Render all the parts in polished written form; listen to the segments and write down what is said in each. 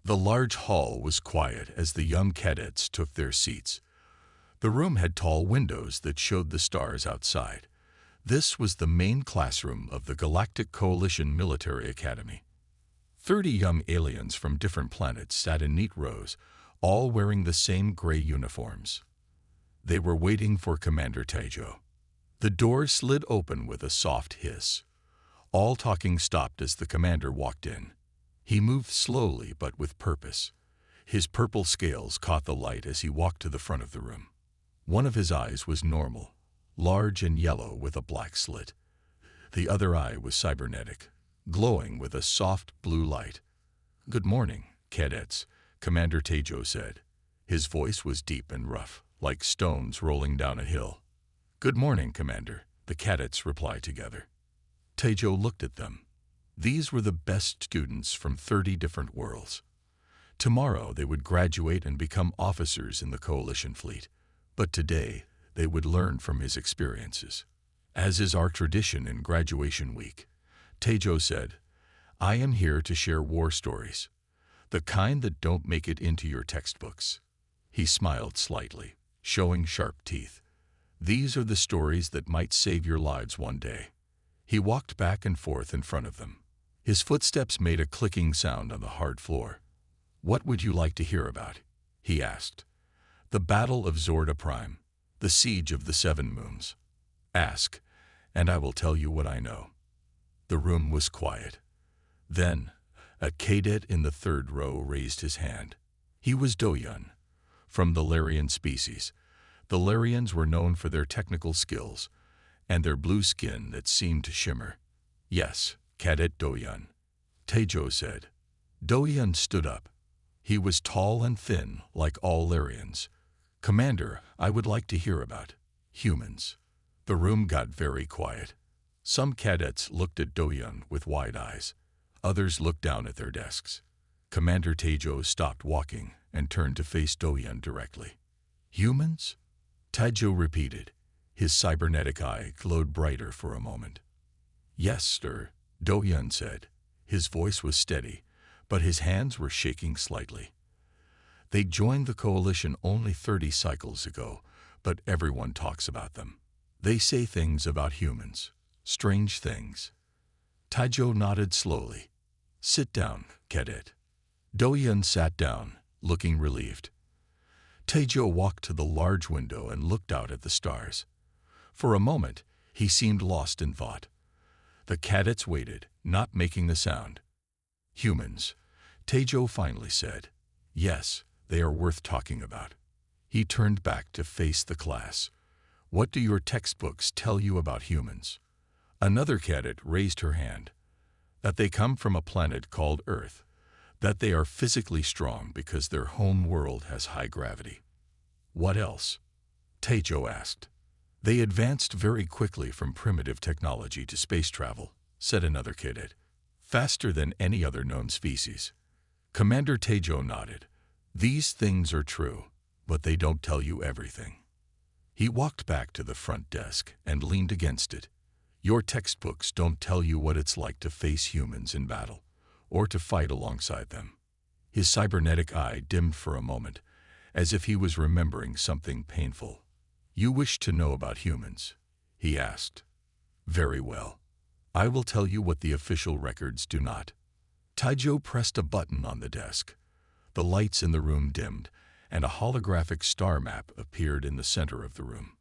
The large hall was quiet as the young cadets took their seats. The room had tall windows that showed the stars outside. This was the main classroom of the Galactic Coalition Military Academy. 30 young aliens from different planets sat in neat rows, all wearing the same gray uniforms. They were waiting for Commander Taejo. The doors slid open with a soft hiss. All talking stopped as the commander walked in. He moved slowly but with purpose. His purple scales caught the light as he walked to the front of the room. One of his eyes was normal, large and yellow with a black slit. The other eye was cybernetic, glowing with a soft blue light. "Good morning, cadets," Commander Taejo said. His voice was deep and rough, like stones rolling down a hill. "Good morning, Commander," the cadets replied together. Taejo looked at them. These were the best students from 30 different worlds. Tomorrow they would graduate and become officers in the Coalition fleet, but today they would learn from his experiences. As is our tradition in graduation week, Taejo said, "I am here to share war stories, the kind that don't make it into your textbooks." He smiled slightly, showing sharp teeth. "These are the stories that might save your lives one day." He walked back and forth in front of them. His footsteps made a clicking sound on the hard floor. "What would you like to hear about?" he asked. "The Battle of Zorda Prime, the Siege of the Seven Moons. Ask, and I will tell you what I know." The room was quiet. Then, a cadet in the third row raised his hand. He was Do-Yun, from the Larian species. The Larians were known for their technical skills and their blue skin that seemed to shimmer. "Yes, Cadet Do-Yun," Taejo said. Do-Yun stood up. He was tall and thin, like all Larians. "Commander, I would like to hear about humans." The room got very quiet. Some cadets looked at Do-Yun with wide eyes. Others looked down at their desks. Commander Taejo stopped walking and turned to face Do-Yun directly. "Humans?" Taejo repeated. His cybernetic eye glowed brighter for a moment. "Yes, sir," Do-Yun said. His voice was steady, but his hands were shaking slightly. "They joined the Coalition only 30 cycles ago, but everyone talks about them. They say things about humans, strange things." Taejo nodded slowly. "Sit down, cadet." Do-Yun sat down, looking relieved. Taejo walked to the large window and looked out at the stars. For a moment, he seemed lost in thought. The cadets waited, not making a sound. "Humans," Taejo finally said. "Yes, they are worth talking about." He turned back to face the class. "What do your textbooks tell you about humans?" Another cadet raised her hand. "That they come from a planet called Earth. That they are physically strong because their home world has high gravity." "What else?" Taejo asked. "They advanced very quickly from primitive technology to space travel," said another cadet. "Faster than any other known species." Commander Taejo nodded. "These things are true, but they don't tell you everything." He walked back to the front desk and leaned against it. "Your textbooks don't tell you what it's like to face humans in battle, or to fight alongside them." His cybernetic eye dimmed for a moment, as if he was remembering something painful. "You wish to know about humans?" he asked. "Very well. I will tell you what the official records do not." Taejo pressed a button on the desk. The lights in the room dimmed, and a holographic star map appeared in the center of the room.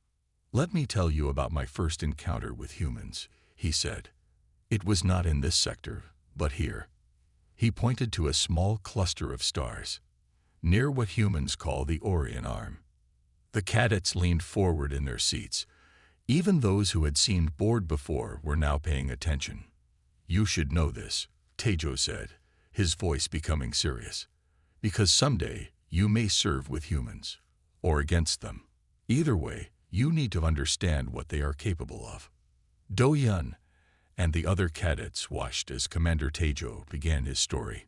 "Let me tell you about my first encounter with humans," he said. "It was not in this sector, but here." He pointed to a small cluster of stars, near what humans call the Orion Arm. The cadets leaned forward in their seats. Even those who had seemed bored before were now paying attention. "You should know this," Taejo said, his voice becoming serious, "because someday you may serve with humans, or against them. Either way, you need to understand what they are capable of." Do-Yun and the other cadets watched as Commander Taejo began his story.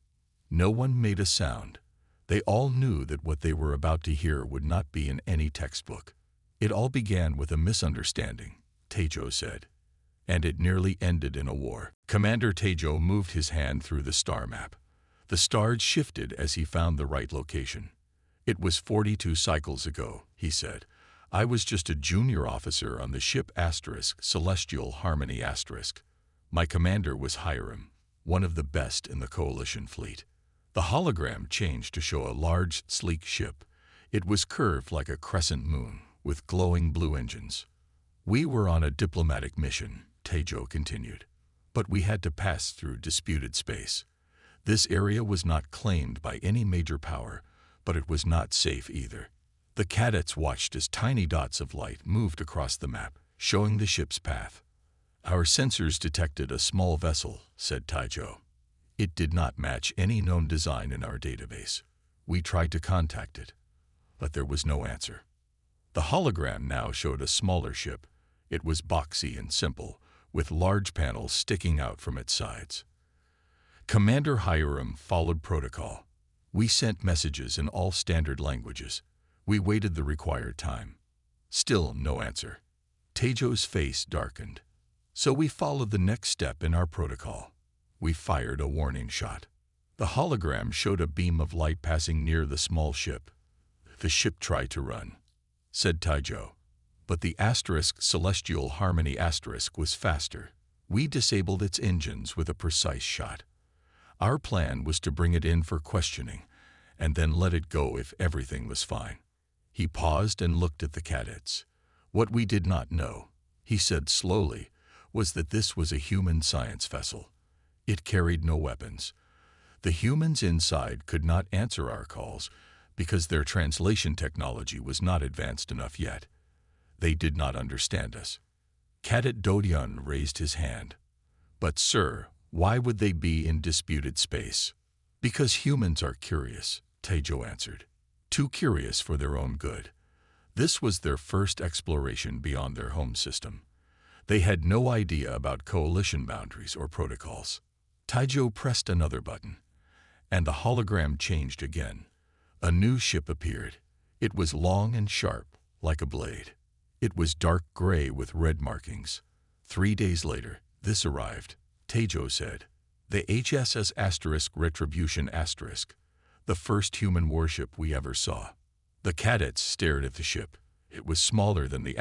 No one made a sound. They all knew that what they were about to hear would not be in any textbook. "It all began with a misunderstanding," Taejo said, "and it nearly ended in a war." Commander Taejo moved his hand through the star map. The stars shifted as he found the right location. "It was 42 cycles ago," he said. "I was just a junior officer on the ship Celestial Harmony *. My commander was Hiram, one of the best in the Coalition fleet." The hologram changed to show a large, sleek ship. It was curved like a crescent moon, with glowing blue engines. "We were on a diplomatic mission," Tejo continued, "but we had to pass through disputed space. This area was not claimed by any major power, but it was not safe either." The cadets watched as tiny dots of light moved across the map, showing the ship's path. "Our sensors detected a small vessel," said Tejo. "It did not match any known design in our database. We tried to contact it, but there was no answer." The hologram now showed a smaller ship. It was boxy and simple, with large panels sticking out from its sides. Commander Hiram followed protocol. "We sent messages in all standard languages. We waited the required time. Still no answer." Tejo's face darkened. "So we followed the next step in our protocol. We fired a warning shot." The hologram showed a beam of light passing near the small ship. "The ship tried to run," said Tejo, "but the Celestial Harmony was faster. We disabled its engines with a precise shot. Our plan was to bring it in for questioning, and then let it go if everything was fine." He paused and looked at the cadets. "What we did not know," he said slowly, "was that this was a human science vessel. It carried no weapons. The humans inside could not answer our calls because their translation technology was not advanced enough yet. They did not understand us." Cadet Dodion raised his hand. "But sir, why would they be in disputed space?" "Because humans are curious," Tejo answered. "Too curious for their own good. This was their first exploration beyond their home system. They had no idea about coalition boundaries or protocols." Tejo pressed another button, and the hologram changed again. A new ship appeared. It was long and sharp, like a blade. It was dark gray with red markings. 3 days later, this arrived, Tejo said. "The HSS Retribution *, the first human warship we ever saw." The cadets stared at the ship. It was smaller than the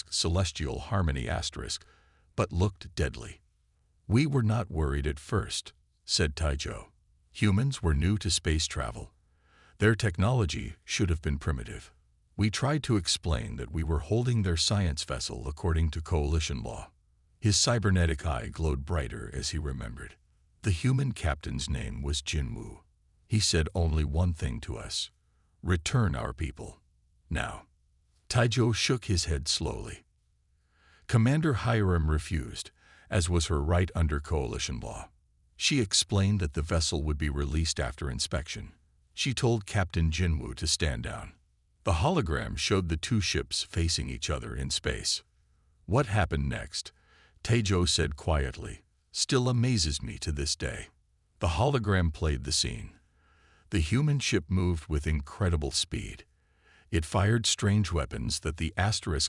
Celestial Harmony *, but looked deadly. "We were not worried at first," said Tejo. "Humans were new to space travel. Their technology should have been primitive. We tried to explain that we were holding their science vessel according to coalition law." His cybernetic eye glowed brighter as he remembered. "The human captain's name was Jinwoo. He said only one thing to us: return our people. Now." Tejo shook his head slowly. Commander Hiram refused, as was her right under coalition law. She explained that the vessel would be released after inspection. She told Captain Jinwoo to stand down. The hologram showed the two ships facing each other in space. "What happened next?" Tejo said quietly. "Still amazes me to this day." The hologram played the scene. The human ship moved with incredible speed. It fired strange weapons that the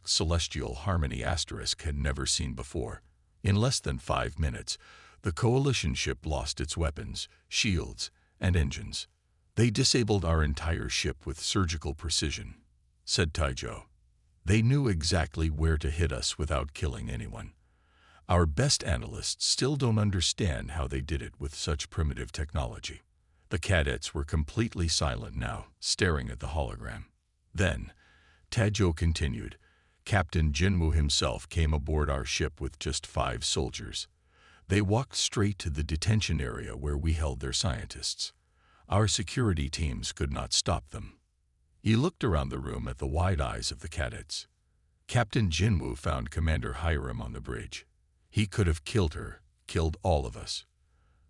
Celestial Harmony had never seen before. In less than 5 minutes, the coalition ship lost its weapons, shields, and engines. "They disabled our entire ship with surgical precision," said Tejo. "They knew exactly where to hit us without killing anyone. Our best analysts still don't understand how they did it with such primitive technology." The cadets were completely silent now, staring at the hologram. Then, Tejo continued, "Captain Jinwoo himself came aboard our ship with just 5 soldiers. They walked straight to the detention area where we held their scientists. Our security teams could not stop them." He looked around the room at the wide eyes of the cadets. "Captain Jinwoo found Commander Hiram on the bridge. He could have killed her, killed all of us.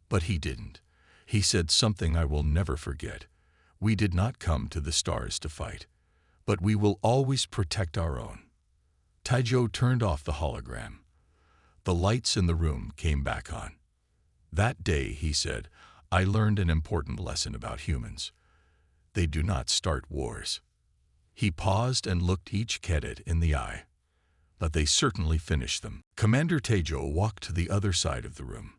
But he didn't. He said something I will never forget. We did not come to the stars to fight, but we will always protect our own." Tejo turned off the hologram. The lights in the room came back on. "That day," he said, "I learned an important lesson about humans. They do not start wars." He paused and looked each cadet in the eye. "But they certainly finish them." Commander Tejo walked to the other side of the room.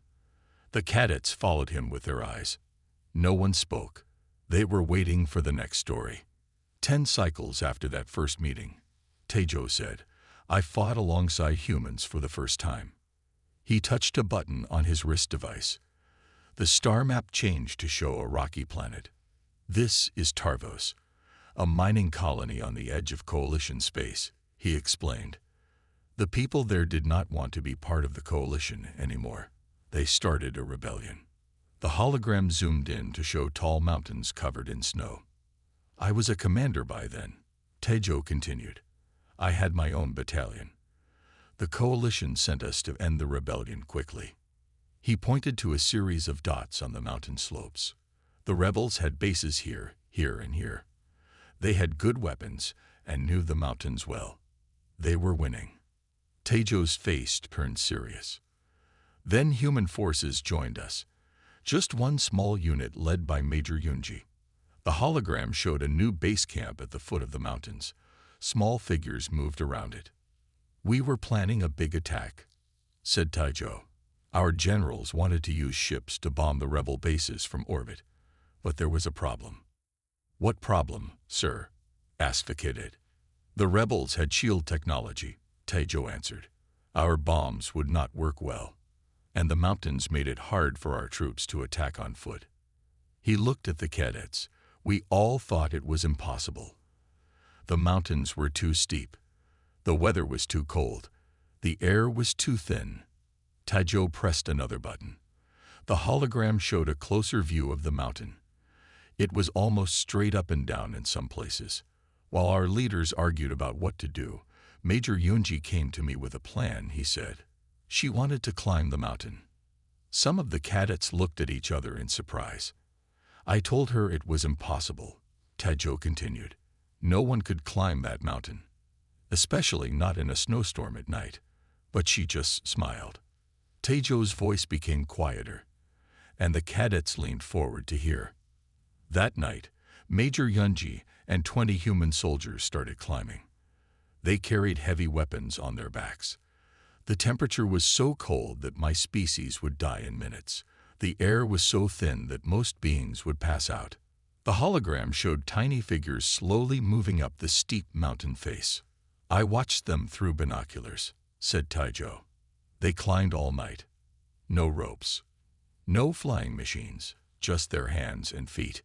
The cadets followed him with their eyes. No one spoke. They were waiting for the next story. 10 cycles after that first meeting, Taejo said, I fought alongside humans for the first time. He touched a button on his wrist device. The star map changed to show a rocky planet. This is Tarvos, a mining colony on the edge of Coalition space, he explained. The people there did not want to be part of the Coalition anymore. They started a rebellion. The hologram zoomed in to show tall mountains covered in snow. I was a commander by then, Taejo continued. I had my own battalion. The Coalition sent us to end the rebellion quickly. He pointed to a series of dots on the mountain slopes. The rebels had bases here, here, and here. They had good weapons and knew the mountains well. They were winning. Taejo's face turned serious. Then human forces joined us. Just one small unit led by Major Yunji. The hologram showed a new base camp at the foot of the mountains. Small figures moved around it. We were planning a big attack, said Taejo. Our generals wanted to use ships to bomb the rebel bases from orbit, but there was a problem. What problem, sir? asked the cadet. The rebels had shield technology, Taejo answered. Our bombs would not work well, and the mountains made it hard for our troops to attack on foot. He looked at the cadets. We all thought it was impossible. The mountains were too steep. The weather was too cold. The air was too thin. Taejo pressed another button. The hologram showed a closer view of the mountain. It was almost straight up and down in some places. While our leaders argued about what to do, Major Yunji came to me with a plan, he said. She wanted to climb the mountain. Some of the cadets looked at each other in surprise. I told her it was impossible, Taejo continued. No one could climb that mountain, especially not in a snowstorm at night. But she just smiled. Taejo's voice became quieter, and the cadets leaned forward to hear. That night, Major Yunji and 20 human soldiers started climbing. They carried heavy weapons on their backs. The temperature was so cold that my species would die in minutes. The air was so thin that most beings would pass out. The hologram showed tiny figures slowly moving up the steep mountain face. I watched them through binoculars, said Taejo. They climbed all night. No ropes. No flying machines, just their hands and feet.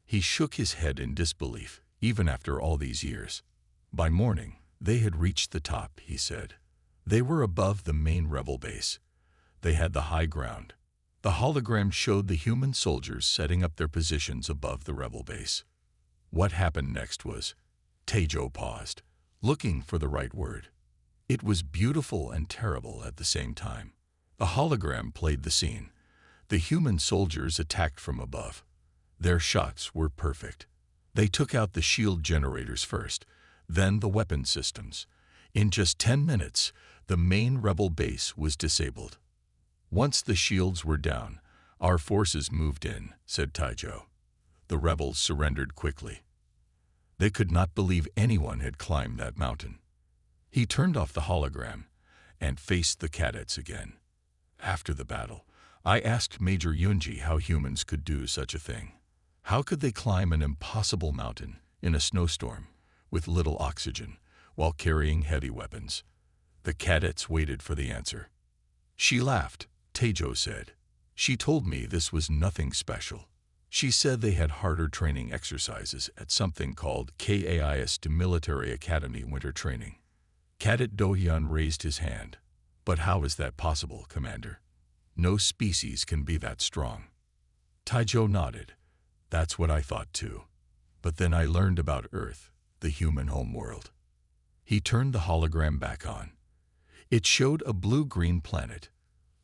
He shook his head in disbelief, even after all these years. By morning, they had reached the top, he said. They were above the main rebel base. They had the high ground. The hologram showed the human soldiers setting up their positions above the rebel base. What happened next was, Taejo paused, looking for the right word. It was beautiful and terrible at the same time. The hologram played the scene. The human soldiers attacked from above. Their shots were perfect. They took out the shield generators first, then the weapon systems. In just 10 minutes, the main rebel base was disabled. Once the shields were down, our forces moved in, said Taejo. The rebels surrendered quickly. They could not believe anyone had climbed that mountain. He turned off the hologram and faced the cadets again. After the battle, I asked Major Yunji how humans could do such a thing. How could they climb an impossible mountain in a snowstorm with little oxygen while carrying heavy weapons? The cadets waited for the answer. She laughed, Taejo said. She told me this was nothing special. She said they had harder training exercises at something called KAIS Military Academy Winter Training. Cadet Do-hyun raised his hand. But how is that possible, Commander? No species can be that strong. Taejo nodded. That's what I thought too. But then I learned about Earth, the human homeworld. He turned the hologram back on. It showed a blue-green planet.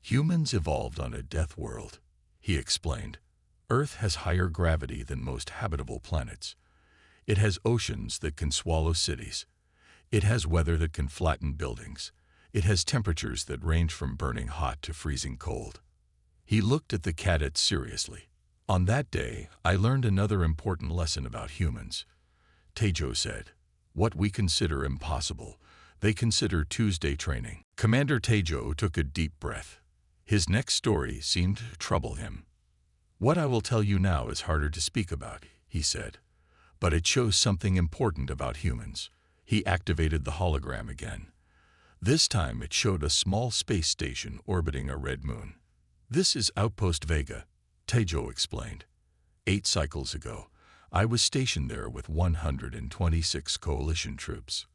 Humans evolved on a death world, he explained. Earth has higher gravity than most habitable planets. It has oceans that can swallow cities. It has weather that can flatten buildings. It has temperatures that range from burning hot to freezing cold. He looked at the cadets seriously. On that day, I learned another important lesson about humans. Taejo said, what we consider impossible, they consider Tuesday training. Commander Taejo took a deep breath. His next story seemed to trouble him. What I will tell you now is harder to speak about, he said, but it shows something important about humans. He activated the hologram again. This time it showed a small space station orbiting a red moon. This is Outpost Vega, Tejo explained. 8 cycles ago, I was stationed there with 126 coalition troops.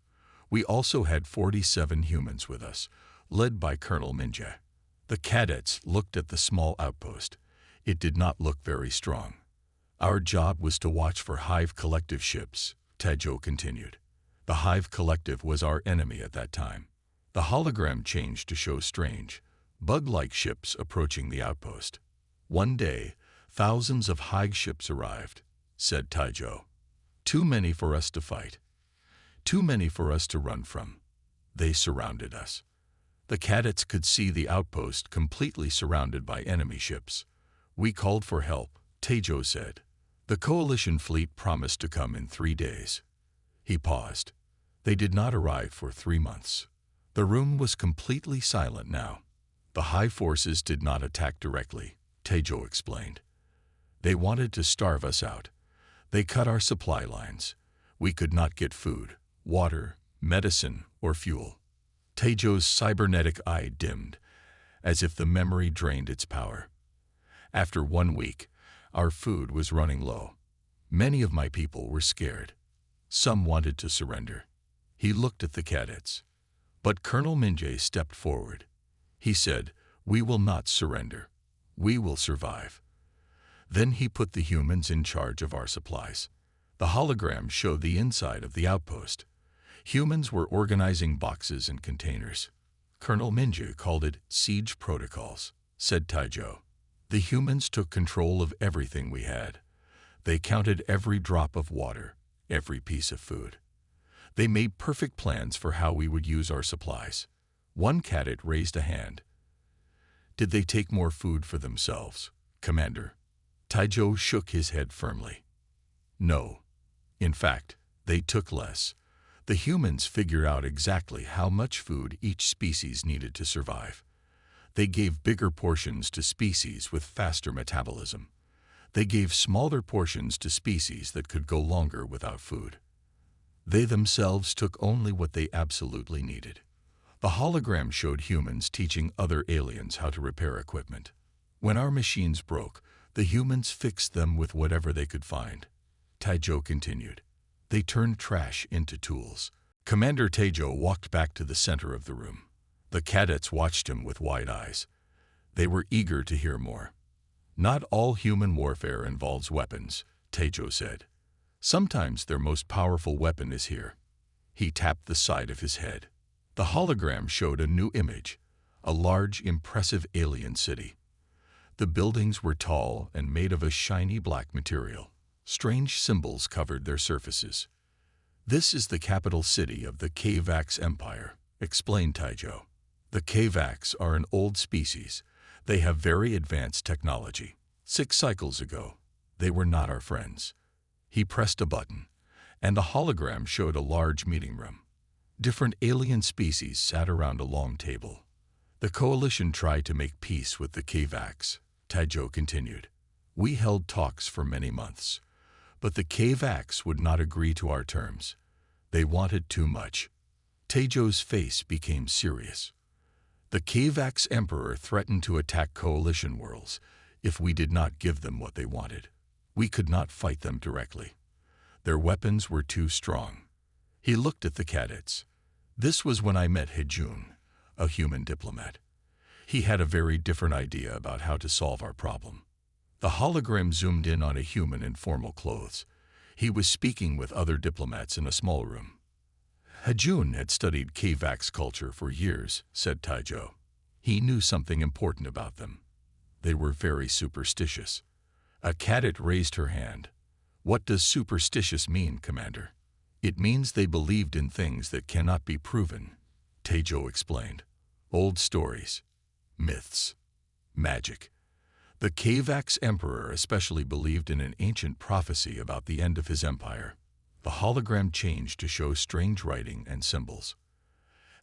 We also had 47 humans with us, led by Colonel Minja. The cadets looked at the small outpost. It did not look very strong. Our job was to watch for Hive Collective ships, Tejo continued. The Hive Collective was our enemy at that time. The hologram changed to show strange, bug-like ships approaching the outpost. One day, thousands of Hive ships arrived, said Tejo. Too many for us to fight. Too many for us to run from. They surrounded us. The cadets could see the outpost completely surrounded by enemy ships. We called for help, Tejo said. The coalition fleet promised to come in 3 days. He paused. They did not arrive for 3 months. The room was completely silent now. The Hive forces did not attack directly, Tejo explained. They wanted to starve us out. They cut our supply lines. We could not get food, water, medicine, or fuel. Tejo's cybernetic eye dimmed, as if the memory drained its power. After 1 week, our food was running low. Many of my people were scared. Some wanted to surrender. He looked at the cadets. But Colonel Minje stepped forward. He said, "We will not surrender. We will survive." Then he put the humans in charge of our supplies. The hologram showed the inside of the outpost. Humans were organizing boxes and containers. Colonel Minje called it siege protocols, said Tejo. The humans took control of everything we had. They counted every drop of water, every piece of food. They made perfect plans for how we would use our supplies. One cadet raised a hand. Did they take more food for themselves, Commander? Tejo shook his head firmly. No. In fact, they took less. The humans figured out exactly how much food each species needed to survive. They gave bigger portions to species with faster metabolism. They gave smaller portions to species that could go longer without food. They themselves took only what they absolutely needed. The hologram showed humans teaching other aliens how to repair equipment. When our machines broke, the humans fixed them with whatever they could find. Tejo continued. They turned trash into tools. Commander Tejo walked back to the center of the room. The cadets watched him with wide eyes. They were eager to hear more. Not all human warfare involves weapons, Tejo said. Sometimes their most powerful weapon is here. He tapped the side of his head. The hologram showed a new image, a large, impressive alien city. The buildings were tall and made of a shiny black material. Strange symbols covered their surfaces. This is the capital city of the HFY Empire, explained Tejo. The HFY are an old species. They have very advanced technology. 6 cycles ago, they were not our friends. He pressed a button, and the hologram showed a large meeting room. Different alien species sat around a long table. The coalition tried to make peace with the HFY, Tejo continued. We held talks for many months, but the HFY would not agree to our terms. They wanted too much. Tejo's face became serious. The HFY Emperor threatened to attack coalition worlds if we did not give them what they wanted. We could not fight them directly. Their weapons were too strong. He looked at the cadets. This was when I met Hejun, a human diplomat. He had a very different idea about how to solve our problem. The hologram zoomed in on a human in formal clothes. He was speaking with other diplomats in a small room. Hejun had studied HFY culture for years, said Tejo. He knew something important about them. They were very superstitious. A cadet raised her hand. What does superstitious mean, Commander? It means they believed in things that cannot be proven, Tejo explained. Old stories, myths, magic. The HFY Emperor especially believed in an ancient prophecy about the end of his empire. The hologram changed to show strange writing and symbols.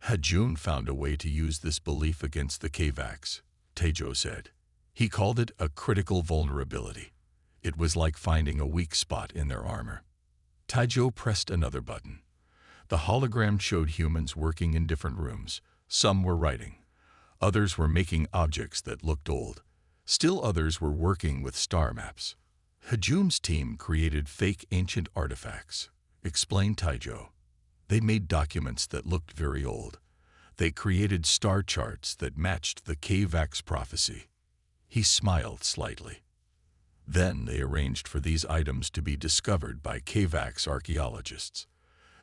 Hejun found a way to use this belief against the HFY, Tejo said. He called it a critical vulnerability. It was like finding a weak spot in their armor. Taijo pressed another button. The hologram showed humans working in different rooms. Some were writing. Others were making objects that looked old. Still others were working with star maps. Hajum's team created fake ancient artifacts, explained Taijo. They made documents that looked very old. They created star charts that matched the HFY prophecy. He smiled slightly. Then they arranged for these items to be discovered by HFY archaeologists.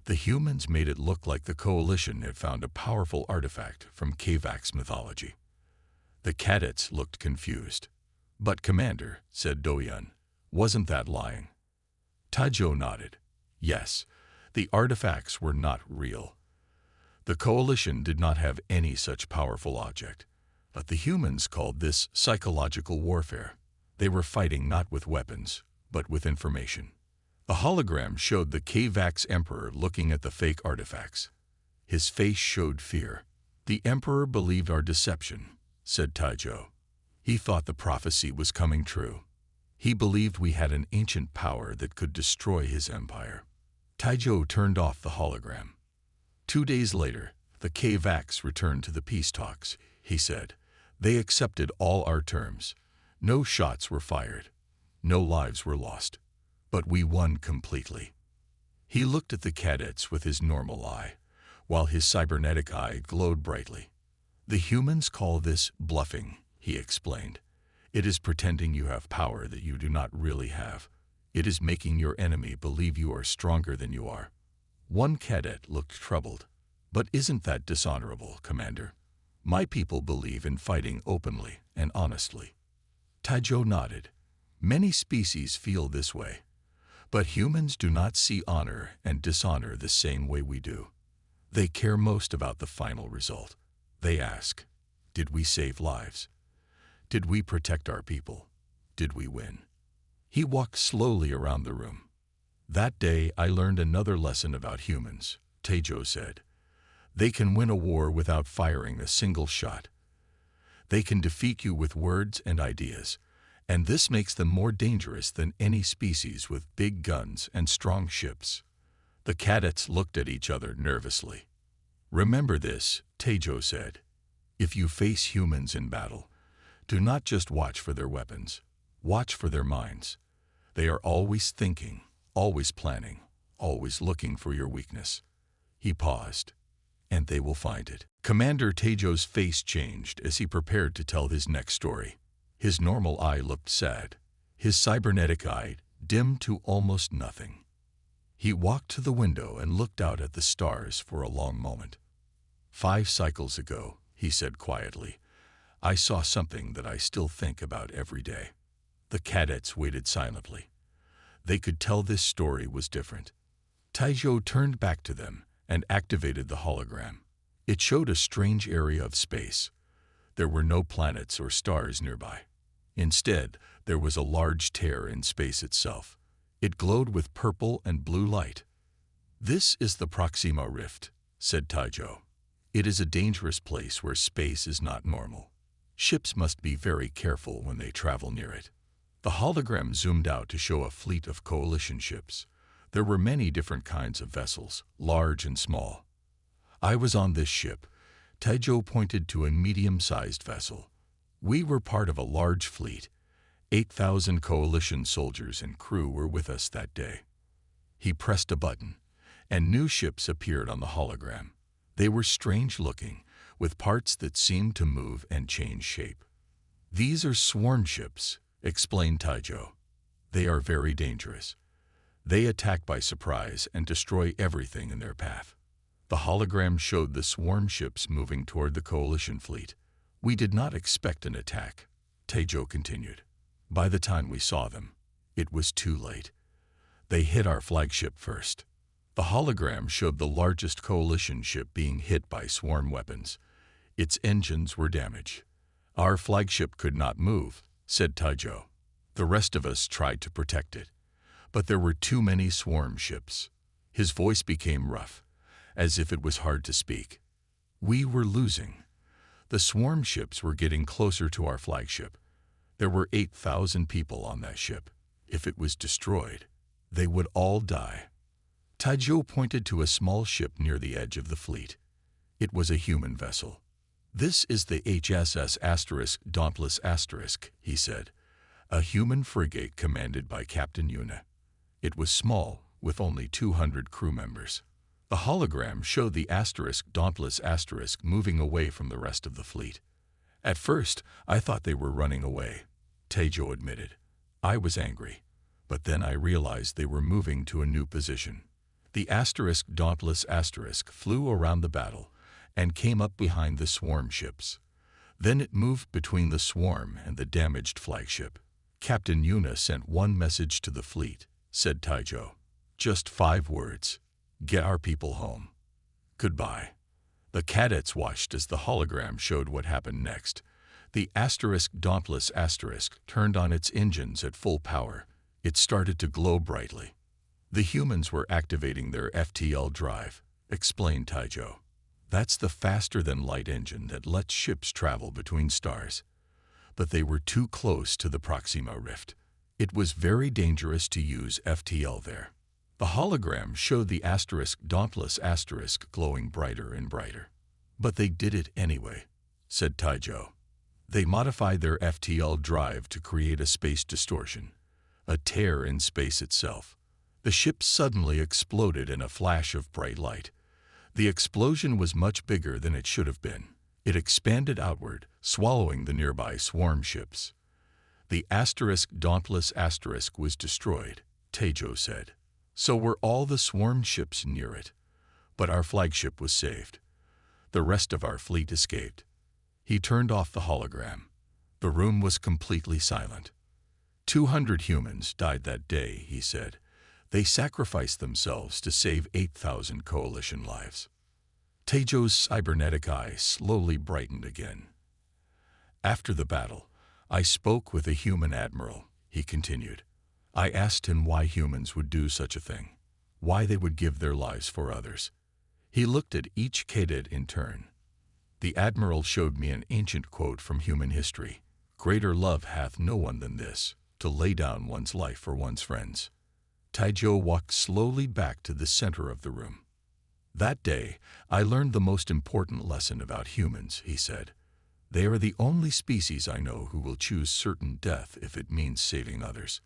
The humans made it look like the coalition had found a powerful artifact from HFY mythology. The cadets looked confused. "But Commander," said Doyun, "wasn't that lying?" Taijo nodded. Yes, the artifacts were not real. The coalition did not have any such powerful object, but the humans called this psychological warfare. They were fighting not with weapons, but with information. The hologram showed the HFY emperor looking at the fake artifacts. His face showed fear. "The emperor believed our deception," said Taijo. "He thought the prophecy was coming true. He believed we had an ancient power that could destroy his empire." Taijo turned off the hologram. 2 days later, the HFY returned to the peace talks. He said, "They accepted all our terms. No shots were fired. No lives were lost. But we won completely." He looked at the cadets with his normal eye, while his cybernetic eye glowed brightly. "The humans call this bluffing," he explained. "It is pretending you have power that you do not really have. It is making your enemy believe you are stronger than you are." One cadet looked troubled. "But isn't that dishonorable, Commander? My people believe in fighting openly and honestly." Taijo nodded. "Many species feel this way. But humans do not see honor and dishonor the same way we do. They care most about the final result. They ask, did we save lives? Did we protect our people? Did we win?" He walked slowly around the room. "That day I learned another lesson about humans," Taijo said. "They can win a war without firing a single shot. They can defeat you with words and ideas. And this makes them more dangerous than any species with big guns and strong ships." The cadets looked at each other nervously. "Remember this," Taijo said. "If you face humans in battle, do not just watch for their weapons. Watch for their minds. They are always thinking, always planning, always looking for your weakness." He paused. "And they will find it." Commander Taijo's face changed as he prepared to tell his next story. His normal eye looked sad. His cybernetic eye dimmed to almost nothing. He walked to the window and looked out at the stars for a long moment. "5 cycles ago," he said quietly, "I saw something that I still think about every day." The cadets waited silently. They could tell this story was different. Taijo turned back to them and activated the hologram. It showed a strange area of space. There were no planets or stars nearby. Instead, there was a large tear in space itself. It glowed with purple and blue light. "This is the Proxima Rift," said Taijo. "It is a dangerous place where space is not normal. Ships must be very careful when they travel near it." The hologram zoomed out to show a fleet of coalition ships. There were many different kinds of vessels, large and small. "I was on this ship." Taijo pointed to a medium-sized vessel. "We were part of a large fleet. 8,000 coalition soldiers and crew were with us that day." He pressed a button, and new ships appeared on the hologram. They were strange-looking, with parts that seemed to move and change shape. "These are swarm ships," explained Taijo. "They are very dangerous. They attack by surprise and destroy everything in their path." The hologram showed the swarm ships moving toward the coalition fleet. "We did not expect an attack," Taijo continued. "By the time we saw them, it was too late. They hit our flagship first." The hologram showed the largest coalition ship being hit by swarm weapons. Its engines were damaged. "Our flagship could not move," said Taijo. "The rest of us tried to protect it. But there were too many swarm ships." His voice became rough, as if it was hard to speak. "We were losing. The swarm ships were getting closer to our flagship. There were 8,000 people on that ship. If it was destroyed, they would all die. Taijo pointed to a small ship near the edge of the fleet. It was a human vessel. "This is the HSS Dauntless *," he said, a human frigate commanded by Captain Yuna. It was small, with only 200 crew members. The hologram showed the Dauntless * moving away from the rest of the fleet. "At first, I thought they were running away," Taijo admitted. "I was angry, but then I realized they were moving to a new position." The Dauntless * flew around the battle and came up behind the swarm ships. Then it moved between the swarm and the damaged flagship. "Captain Yuna sent one message to the fleet," said Taijo. "Just 5 words. Get our people home. Goodbye." The cadets watched as the hologram showed what happened next. The Dauntless * turned on its engines at full power. It started to glow brightly. "The humans were activating their FTL drive," explained Taijo. "That's the faster-than-light engine that lets ships travel between stars. But they were too close to the Proxima Rift. It was very dangerous to use FTL there." The hologram showed the Dauntless * glowing brighter and brighter. "But they did it anyway," said Taijo. "They modified their FTL drive to create a space distortion, a tear in space itself." The ship suddenly exploded in a flash of bright light. The explosion was much bigger than it should have been. It expanded outward, swallowing the nearby swarm ships. "The Dauntless * was destroyed," Taijo said. "So were all the swarm ships near it. But our flagship was saved. The rest of our fleet escaped." He turned off the hologram. The room was completely silent. 200 humans died that day, he said. They sacrificed themselves to save 8,000 coalition lives. Taijo's cybernetic eye slowly brightened again. "After the battle, I spoke with a human admiral," he continued. "I asked him why humans would do such a thing, why they would give their lives for others." He looked at each cadet in turn. The admiral showed me an ancient quote from human history. "Greater love hath no one than this, to lay down one's life for one's friends." Taijo walked slowly back to the center of the room. "That day, I learned the most important lesson about humans," he said. "They are the only species I know who will choose certain death if it means saving others.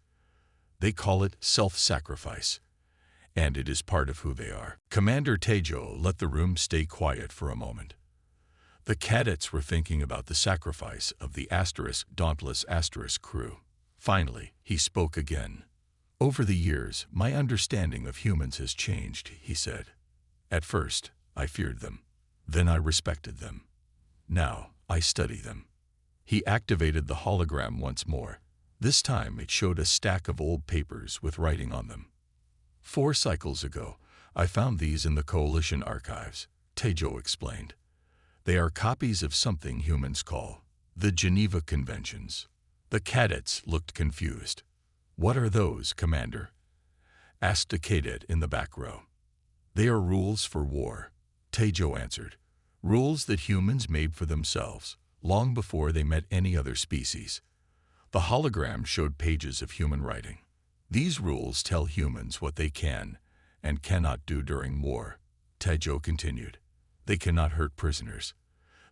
They call it self-sacrifice, and it is part of who they are." Commander Taijo let the room stay quiet for a moment. The cadets were thinking about the sacrifice of the Dauntless * crew. Finally, he spoke again. "Over the years, my understanding of humans has changed," he said. "At first, I feared them. Then I respected them. Now, I study them." He activated the hologram once more. This time, it showed a stack of old papers with writing on them. 4 cycles ago, I found these in the Coalition archives," Taijo explained. "They are copies of something humans call the Geneva Conventions." The cadets looked confused. "What are those, Commander?" asked a cadet in the back row. "They are rules for war," Taijo answered. "Rules that humans made for themselves, long before they met any other species." The hologram showed pages of human writing. "These rules tell humans what they can and cannot do during war," Taijo continued. "They cannot hurt prisoners.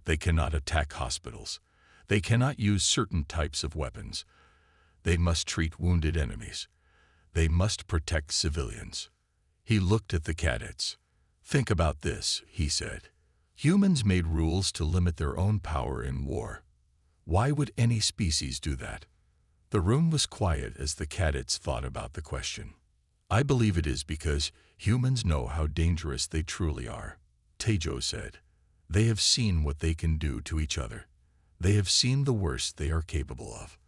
They cannot attack hospitals. They cannot use certain types of weapons. They must treat wounded enemies. They must protect civilians." He looked at the cadets. "Think about this," he said. "Humans made rules to limit their own power in war. Why would any species do that?" The room was quiet as the cadets thought about the question. "I believe it is because humans know how dangerous they truly are," Taijo said. "They have seen what they can do to each other. They have seen the worst they are capable of.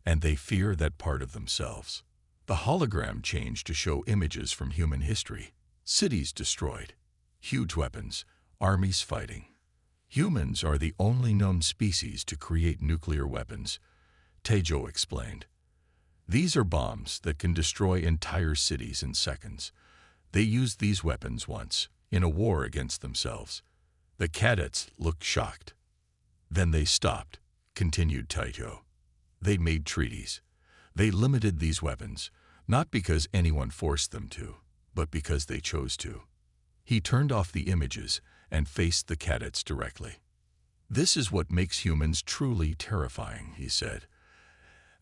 And they fear that part of themselves." The hologram changed to show images from human history. Cities destroyed, huge weapons, armies fighting. "Humans are the only known species to create nuclear weapons," Taijo explained. "These are bombs that can destroy entire cities in seconds. They used these weapons once, in a war against themselves." The cadets looked shocked. "Then they stopped," continued Taijo. They made treaties. They limited these weapons, not because anyone forced them to, but because they chose to. He turned off the images and faced the cadets directly. "This is what makes humans truly terrifying," he said.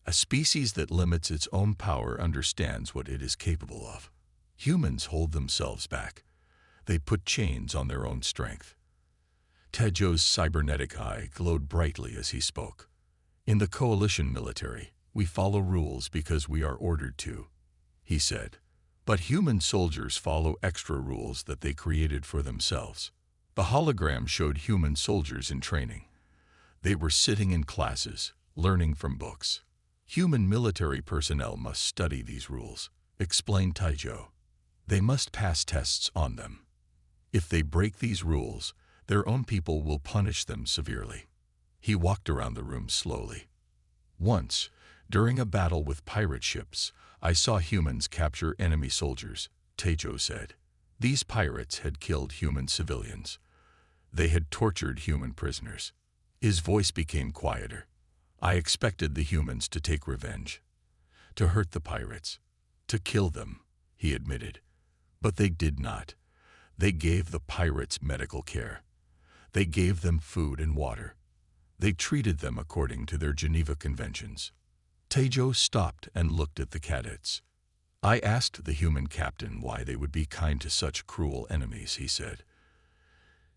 "A species that limits its own power understands what it is capable of. Humans hold themselves back. They put chains on their own strength." Taejo's cybernetic eye glowed brightly as he spoke. "In the coalition military, we follow rules because we are ordered to," he said. "But human soldiers follow extra rules that they created for themselves." The hologram showed human soldiers in training. They were sitting in classes, learning from books. "Human military personnel must study these rules," explained Taejo. "They must pass tests on them. If they break these rules, their own people will punish them severely." He walked around the room slowly. "Once, during a battle with pirate ships, I saw humans capture enemy soldiers," Taejo said. "These pirates had killed human civilians. They had tortured human prisoners." His voice became quieter. "I expected the humans to take revenge, to hurt the pirates, to kill them," he admitted. "But they did not. They gave the pirates medical care. They gave them food and water. They treated them according to their Geneva Conventions." Taejo stopped and looked at the cadets. "I asked the human captain why they would be kind to such cruel enemies," he said.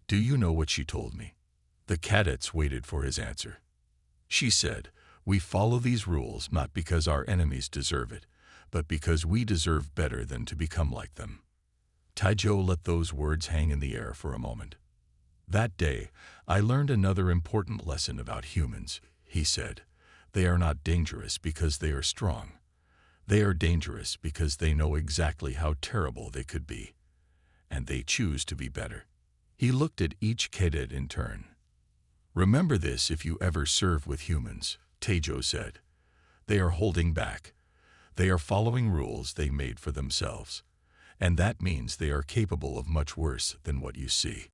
"Do you know what she told me?" The cadets waited for his answer. "She said, 'We follow these rules not because our enemies deserve it, but because we deserve better than to become like them.'" Taejo let those words hang in the air for a moment. "That day, I learned another important lesson about humans," he said. "They are not dangerous because they are strong. They are dangerous because they know exactly how terrible they could be, and they choose to be better." He looked at each cadet in turn. "Remember this if you ever serve with humans," Taejo said. "They are holding back. They are following rules they made for themselves. And that means they are capable of much worse than what you see."